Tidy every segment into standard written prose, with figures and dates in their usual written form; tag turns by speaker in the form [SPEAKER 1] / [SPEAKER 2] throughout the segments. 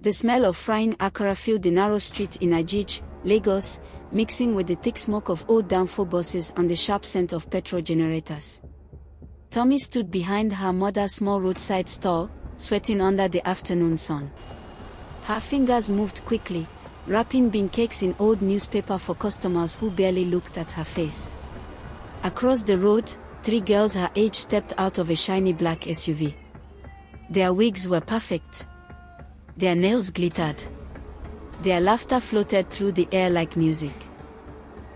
[SPEAKER 1] The smell of frying akara filled the narrow street in Ajij, Lagos, mixing with the thick smoke of old downfall buses and the sharp scent of petrol generators. Tomi stood behind her mother's small roadside stall, sweating under the afternoon sun. Her fingers moved quickly, wrapping bean cakes in old newspaper for customers who barely looked at her face. Across the road, 3 girls her age stepped out of a shiny black SUV. Their wigs were perfect. Their nails glittered. Their laughter floated through the air like music.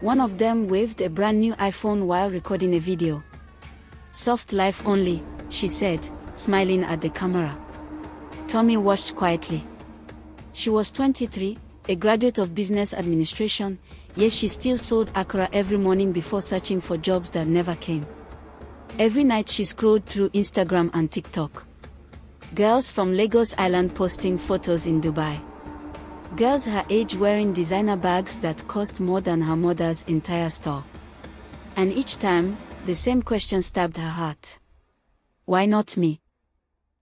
[SPEAKER 1] One of them waved a brand new iPhone while recording a video. "Soft life only," she said, smiling at the camera. Tomi watched quietly. She was 23, a graduate of business administration, yet she still sold akara every morning before searching for jobs that never came. Every night she scrolled through Instagram and TikTok. Girls from Lagos Island posting photos in Dubai. Girls her age wearing designer bags that cost more than her mother's entire store. And each time, the same question stabbed her heart. Why not me?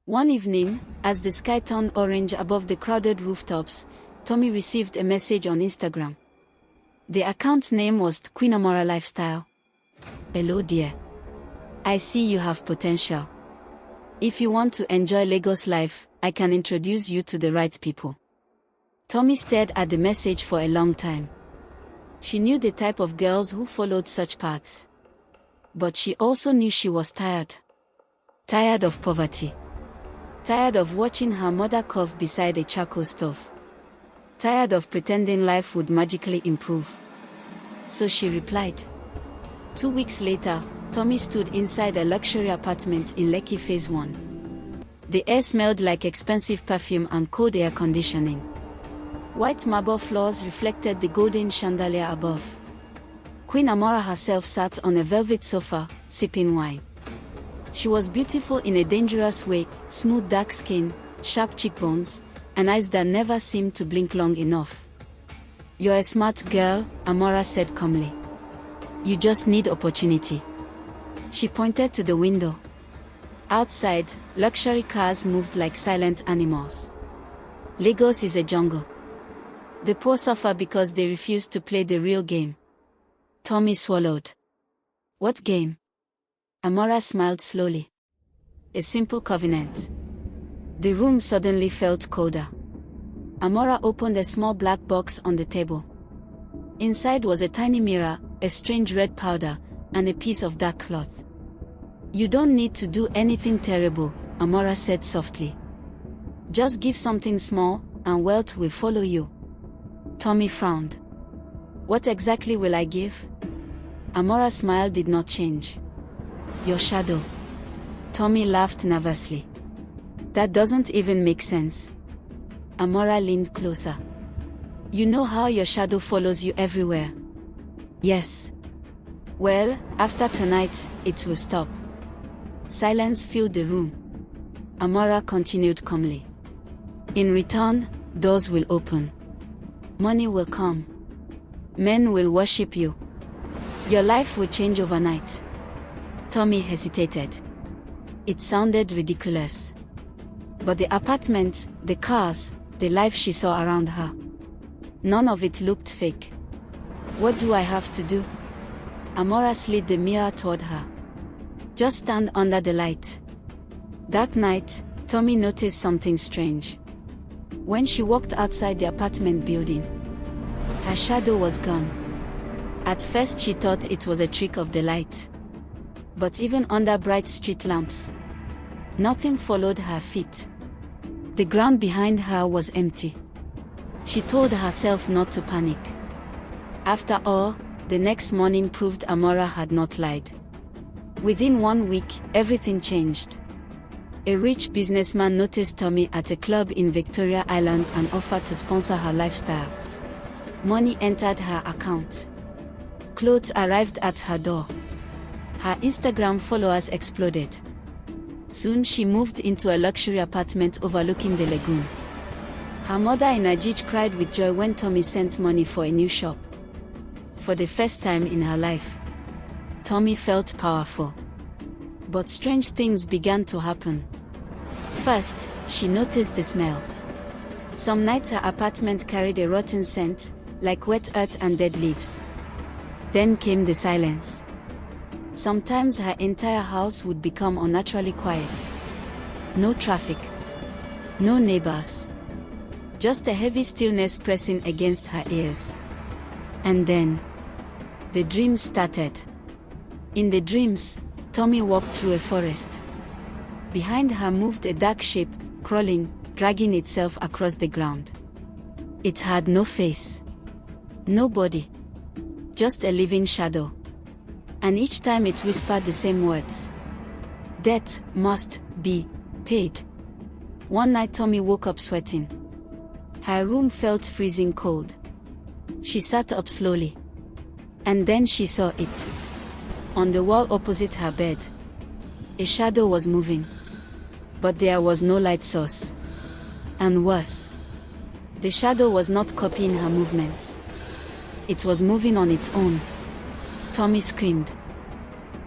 [SPEAKER 1] One evening, as the sky turned orange above the crowded rooftops, Tomi received a message on Instagram. The account name was Queen Amora Lifestyle. "Hello dear. I see you have potential. If you want to enjoy Lagos life, I can introduce you to the right people." Tomi stared at the message for a long time. She knew the type of girls who followed such paths. But she also knew she was tired. Tired of poverty. Tired of watching her mother cough beside a charcoal stove. Tired of pretending life would magically improve. So she replied. 2 weeks later, Tomi stood inside a luxury apartment in Lekki Phase 1. The air smelled like expensive perfume and cold air conditioning. White marble floors reflected the golden chandelier above. Queen Amora herself sat on a velvet sofa, sipping wine. She was beautiful in a dangerous way, smooth dark skin, sharp cheekbones, and eyes that never seemed to blink long enough. "You're a smart girl," Amora said calmly. "You just need opportunity." She pointed to the window. Outside, luxury cars moved like silent animals. Lagos is a jungle. The poor suffer because they refuse to play the real game. Tomi swallowed. "What game?" Amora smiled slowly. "A simple covenant." The room suddenly felt colder. Amora opened a small black box on the table. Inside was a tiny mirror, a strange red powder, and a piece of dark cloth. "You don't need to do anything terrible," Amora said softly. "Just give something small, and wealth will follow you." Tomi frowned. "What exactly will I give?" Amora's smile did not change. "Your shadow." Tomi laughed nervously. "That doesn't even make sense." Amora leaned closer. "You know how your shadow follows you everywhere?" "Yes." "Well, after tonight, it will stop." Silence filled the room. Amora continued calmly. "In return, doors will open. Money will come. Men will worship you. Your life will change overnight." Tomi hesitated. It sounded ridiculous. But the apartment, the cars, the life she saw around her, none of it looked fake. "What do I have to do?" Amora slid the mirror toward her. "Just stand under the light." That night, Tomi noticed something strange. When she walked outside the apartment building, her shadow was gone. At first she thought it was a trick of the light. But even under bright street lamps, nothing followed her feet. The ground behind her was empty. She told herself not to panic. After all, the next morning proved Amora had not lied. Within 1 week, everything changed. A rich businessman noticed Tomi at a club in Victoria Island and offered to sponsor her lifestyle. Money entered her account. Clothes arrived at her door. Her Instagram followers exploded. Soon she moved into a luxury apartment overlooking the lagoon. Her mother in Ajij cried with joy when Tomi sent money for a new shop. For the first time in her life, Tomi felt powerful. But strange things began to happen. First, she noticed the smell. Some nights her apartment carried a rotten scent, like wet earth and dead leaves. Then came the silence. Sometimes her entire house would become unnaturally quiet. No traffic. No neighbors. Just a heavy stillness pressing against her ears. And then, the dreams started. In the dreams, Tomi walked through a forest. Behind her moved a dark shape, crawling, dragging itself across the ground. It had no face. No body. Just a living shadow. And each time it whispered the same words. Death must be paid. One night Tomi woke up sweating. Her room felt freezing cold. She sat up slowly. And then she saw it. On the wall opposite her bed. A shadow was moving. But there was no light source. And worse, the shadow was not copying her movements. It was moving on its own. Tomi screamed.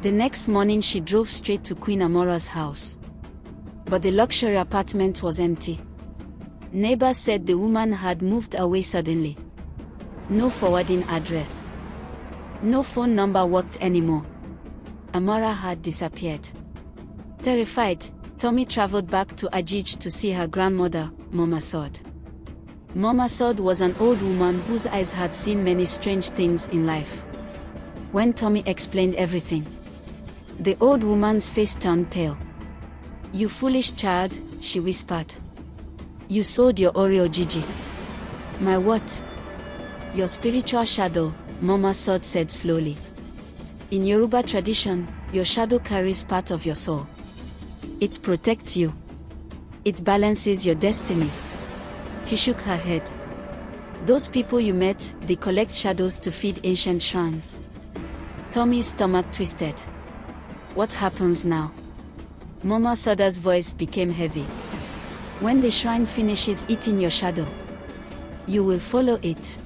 [SPEAKER 1] The next morning she drove straight to Queen Amora's house. But the luxury apartment was empty. Neighbors said the woman had moved away suddenly. No forwarding address. No phone number worked anymore. Amora had disappeared. Terrified, Tomi traveled back to Ajij to see her grandmother, Mama Sod. Mama Sod was an old woman whose eyes had seen many strange things in life. When Tomi explained everything, the old woman's face turned pale. "You foolish child," she whispered. "You sold your Oreo Gigi." "My what?" "Your spiritual shadow," Mama Sod said slowly. "In Yoruba tradition, your shadow carries part of your soul. It protects you. It balances your destiny." She shook her head. "Those people you met, they collect shadows to feed ancient shrines." Tomi's stomach twisted. "What happens now?" Mama Soda's voice became heavy. "When the shrine finishes eating your shadow, you will follow it."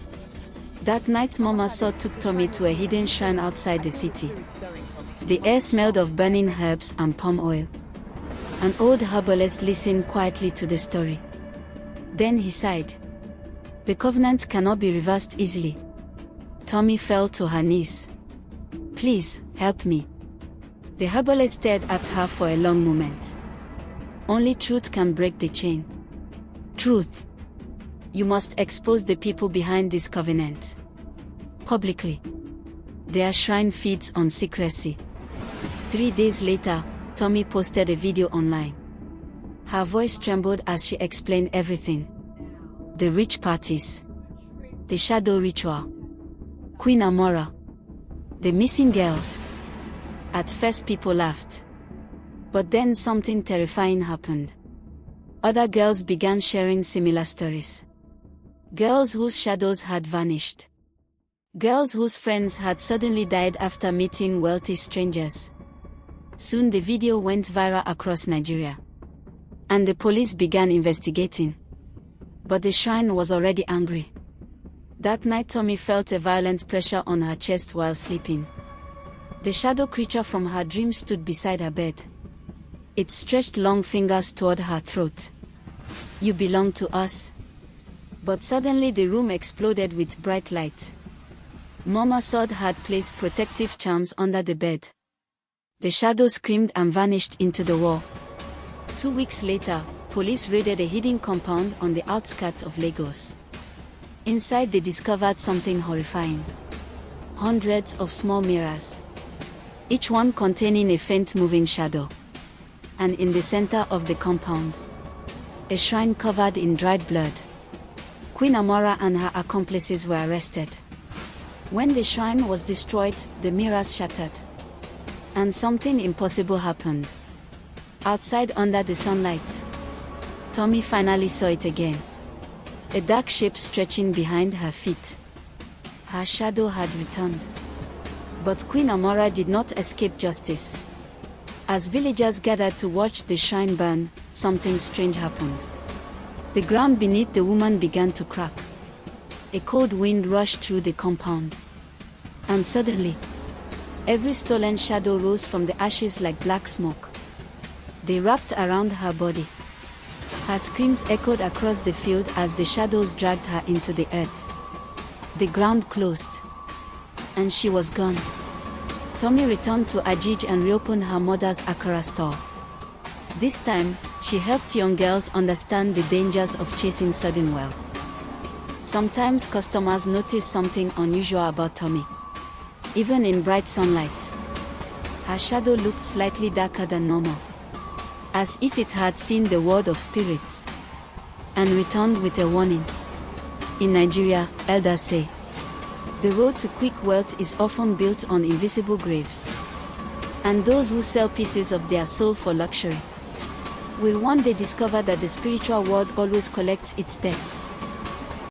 [SPEAKER 1] That night Mama Sod took Tomi to a hidden shrine outside the city. The air smelled of burning herbs and palm oil. An old herbalist listened quietly to the story. Then he sighed. "The covenant cannot be reversed easily." Tomi fell to her knees. "Please, help me." The herbalist stared at her for a long moment. "Only truth can break the chain." "Truth? You must expose the people behind this covenant. Publicly. Their shrine feeds on secrecy." 3 days later, Tomi posted a video online. Her voice trembled as she explained everything. The rich parties. The shadow ritual. Queen Amora. The missing girls. At first people laughed. But then something terrifying happened. Other girls began sharing similar stories. Girls whose shadows had vanished. Girls whose friends had suddenly died after meeting wealthy strangers. Soon the video went viral across Nigeria. And the police began investigating. But the shrine was already angry. That night Tomi felt a violent pressure on her chest while sleeping. The shadow creature from her dream stood beside her bed. It stretched long fingers toward her throat. "You belong to us." But suddenly the room exploded with bright light. Mama Sod had placed protective charms under the bed. The shadow screamed and vanished into the wall. 2 weeks later, police raided a hidden compound on the outskirts of Lagos. Inside they discovered something horrifying. Hundreds of small mirrors. Each one containing a faint moving shadow. And in the center of the compound, a shrine covered in dried blood. Queen Amora and her accomplices were arrested. When the shrine was destroyed, the mirrors shattered. And something impossible happened. Outside under the sunlight, Tomi finally saw it again. A dark shape stretching behind her feet. Her shadow had returned. But Queen Amora did not escape justice. As villagers gathered to watch the shrine burn, something strange happened. The ground beneath the woman began to crack. A cold wind rushed through the compound. And suddenly, every stolen shadow rose from the ashes like black smoke. They wrapped around her body. Her screams echoed across the field as the shadows dragged her into the earth. The ground closed, and she was gone. Tomi returned to Ajij and reopened her mother's Akara store. This time, she helped young girls understand the dangers of chasing sudden wealth. Sometimes customers noticed something unusual about Tomi. Even in bright sunlight, her shadow looked slightly darker than normal, as if it had seen the world of spirits and returned with a warning. In Nigeria, elders say, the road to quick wealth is often built on invisible graves, and those who sell pieces of their soul for luxury will one day discover that the spiritual world always collects its debts.